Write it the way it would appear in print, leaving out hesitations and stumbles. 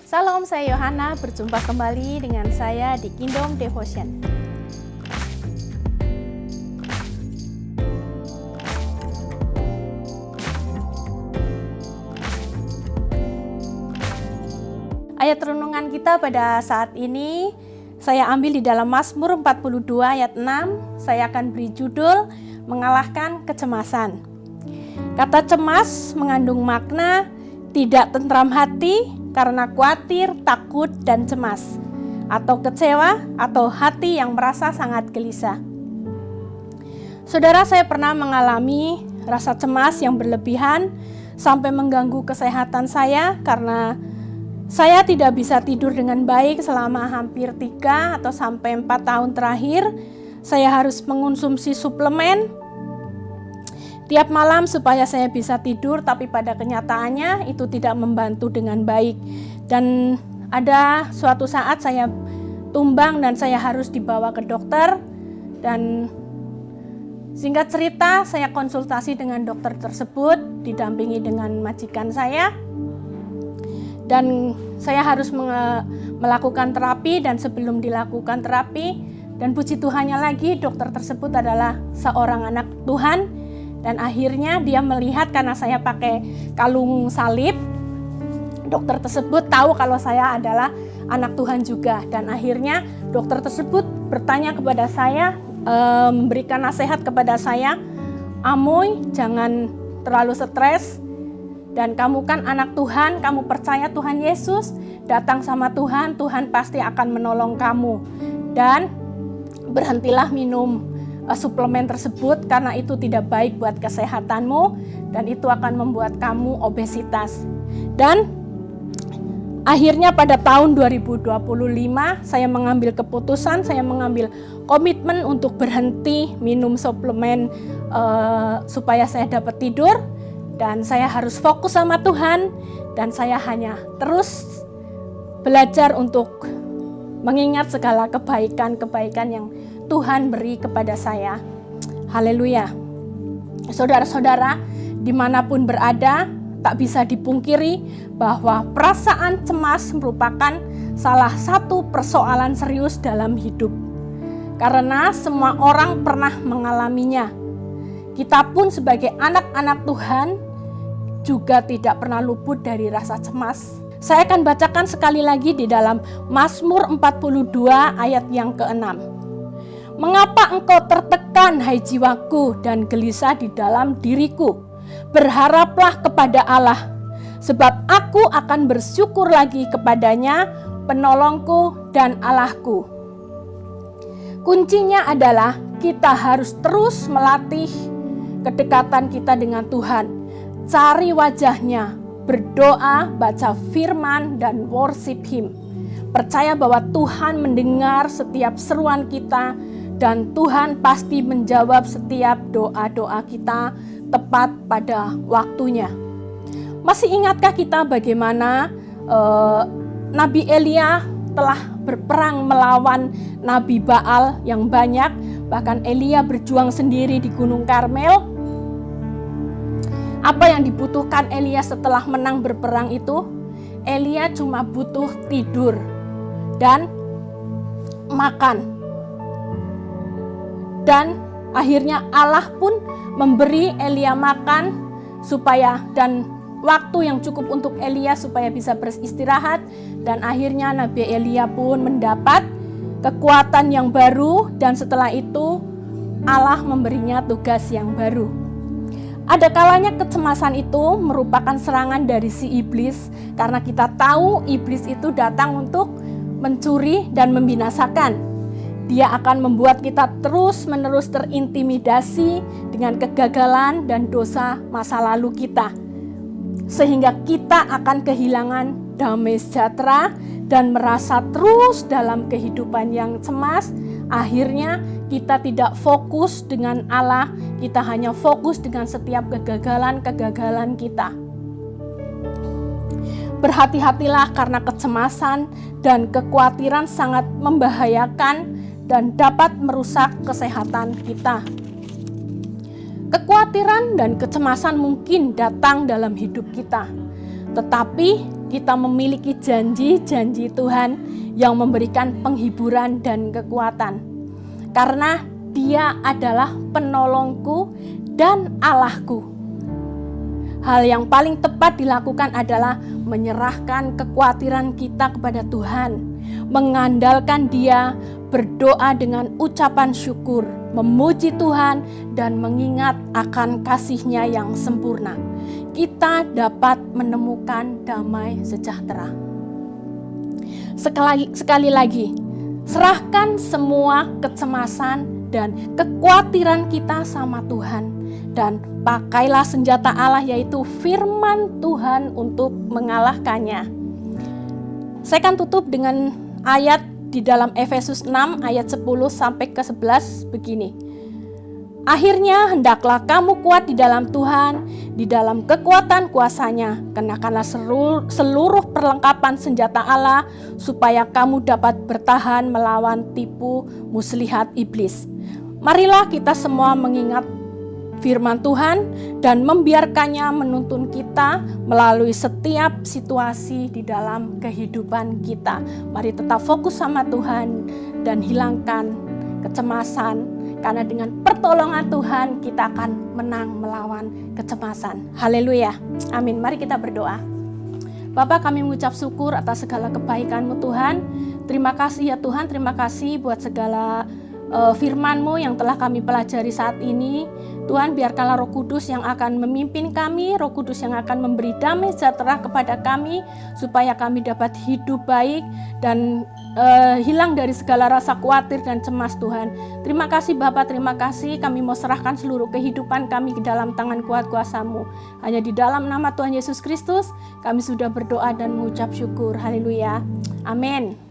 Salam, saya Yohana, berjumpa kembali dengan saya di Kingdom Devotion. Ayat renungan kita pada saat ini saya ambil di dalam Mazmur 42 ayat 6. Saya akan beri judul Mengalahkan Kecemasan. Kata cemas mengandung makna tidak tentram hati karena khawatir, takut, dan cemas, atau kecewa, atau hati yang merasa sangat gelisah. Saudara, saya pernah mengalami rasa cemas yang berlebihan sampai mengganggu kesehatan saya karena saya tidak bisa tidur dengan baik selama hampir 3 atau sampai 4 tahun terakhir. Saya harus mengonsumsi suplemen tiap malam supaya saya bisa tidur, tapi pada kenyataannya itu tidak membantu dengan baik. Dan ada suatu saat saya tumbang dan saya harus dibawa ke dokter. Dan singkat cerita, saya konsultasi dengan dokter tersebut, didampingi dengan majikan saya. Dan saya harus melakukan terapi, dan sebelum dilakukan terapi, dan puji Tuhannya lagi, dokter tersebut adalah seorang anak Tuhan. Dan akhirnya dia melihat karena saya pakai kalung salib, dokter tersebut tahu kalau saya adalah anak Tuhan juga. Dan akhirnya dokter tersebut bertanya kepada saya, memberikan nasihat kepada saya, Amoy, jangan terlalu stres, dan kamu kan anak Tuhan, kamu percaya Tuhan Yesus, datang sama Tuhan, Tuhan pasti akan menolong kamu. Dan berhentilah minum suplemen tersebut karena itu tidak baik buat kesehatanmu dan itu akan membuat kamu obesitas. Dan akhirnya pada tahun 2025 saya mengambil keputusan, saya mengambil komitmen untuk berhenti minum suplemen supaya saya dapat tidur, dan saya harus fokus sama Tuhan, dan saya hanya terus belajar untuk mengingat segala kebaikan-kebaikan yang Tuhan beri kepada saya. Haleluya. Saudara-saudara, dimanapun berada, tak bisa dipungkiri bahwa perasaan cemas merupakan salah satu persoalan serius dalam hidup. Karena semua orang pernah mengalaminya. Kita pun sebagai anak-anak Tuhan juga tidak pernah luput dari rasa cemas. Saya akan bacakan sekali lagi di dalam Mazmur 42 ayat yang ke-6. Mengapa engkau tertekan, hai jiwaku, dan gelisah di dalam diriku? Berharaplah kepada Allah, sebab aku akan bersyukur lagi kepadanya, penolongku dan Allahku. Kuncinya adalah kita harus terus melatih kedekatan kita dengan Tuhan. Cari wajahnya, berdoa, baca firman, dan worship Him. Percaya bahwa Tuhan mendengar setiap seruan kita, dan Tuhan pasti menjawab setiap doa-doa kita tepat pada waktunya. Masih ingatkah kita bagaimana Nabi Elia telah berperang melawan Nabi Baal yang banyak? Bahkan Elia berjuang sendiri di Gunung Karmel. Apa yang dibutuhkan Elia setelah menang berperang itu? Elia cuma butuh tidur dan makan. Dan akhirnya Allah pun memberi Elia makan dan waktu yang cukup untuk Elia supaya bisa beristirahat. Dan akhirnya Nabi Elia pun mendapat kekuatan yang baru, dan setelah itu Allah memberinya tugas yang baru. Ada kalanya kecemasan itu merupakan serangan dari si iblis, karena kita tahu iblis itu datang untuk mencuri dan membinasakan. Dia akan membuat kita terus-menerus terintimidasi dengan kegagalan dan dosa masa lalu kita, sehingga kita akan kehilangan damai sejahtera dan merasa terus dalam kehidupan yang cemas. Akhirnya kita tidak fokus dengan Allah, kita hanya fokus dengan setiap kegagalan-kegagalan kita. Berhati-hatilah karena kecemasan dan kekhawatiran sangat membahayakan dan dapat merusak kesehatan kita. Kekhawatiran dan kecemasan mungkin datang dalam hidup kita, tetapi kita memiliki janji-janji Tuhan yang memberikan penghiburan dan kekuatan. Karena Dia adalah penolongku dan Allahku. Hal yang paling tepat dilakukan adalah menyerahkan kekhawatiran kita kepada Tuhan, mengandalkan Dia, berdoa dengan ucapan syukur, memuji Tuhan, dan mengingat akan kasih-Nya yang sempurna. Kita dapat menemukan damai sejahtera. Sekali lagi, serahkan semua kecemasan dan kekhawatiran kita sama Tuhan, dan pakailah senjata Allah, yaitu firman Tuhan, untuk mengalahkannya. Saya akan tutup dengan ayat di dalam Efesus 6 ayat 10 sampai ke 11 begini. Akhirnya hendaklah kamu kuat di dalam Tuhan, di dalam kekuatan kuasa-Nya. Kenakanlah seluruh perlengkapan senjata Allah, supaya kamu dapat bertahan melawan tipu muslihat iblis. Marilah kita semua mengingat firman Tuhan dan membiarkannya menuntun kita melalui setiap situasi di dalam kehidupan kita. Mari tetap fokus sama Tuhan dan hilangkan kecemasan, karena dengan pertolongan Tuhan kita akan menang melawan kecemasan. Haleluya. Amin. Mari kita berdoa. Bapa, kami mengucap syukur atas segala kebaikan-Mu Tuhan. Terima kasih ya Tuhan, terima kasih buat segala firman-Mu yang telah kami pelajari saat ini. Tuhan, biarkanlah Roh Kudus yang akan memimpin kami, Roh Kudus yang akan memberi damai sejahtera kepada kami, supaya kami dapat hidup baik dan hilang dari segala rasa khawatir dan cemas Tuhan. Terima kasih Bapa, terima kasih. Kami mau serahkan seluruh kehidupan kami ke dalam tangan kuat kuasa-Mu. Hanya di dalam nama Tuhan Yesus Kristus kami sudah berdoa dan mengucap syukur. Haleluya. Amin.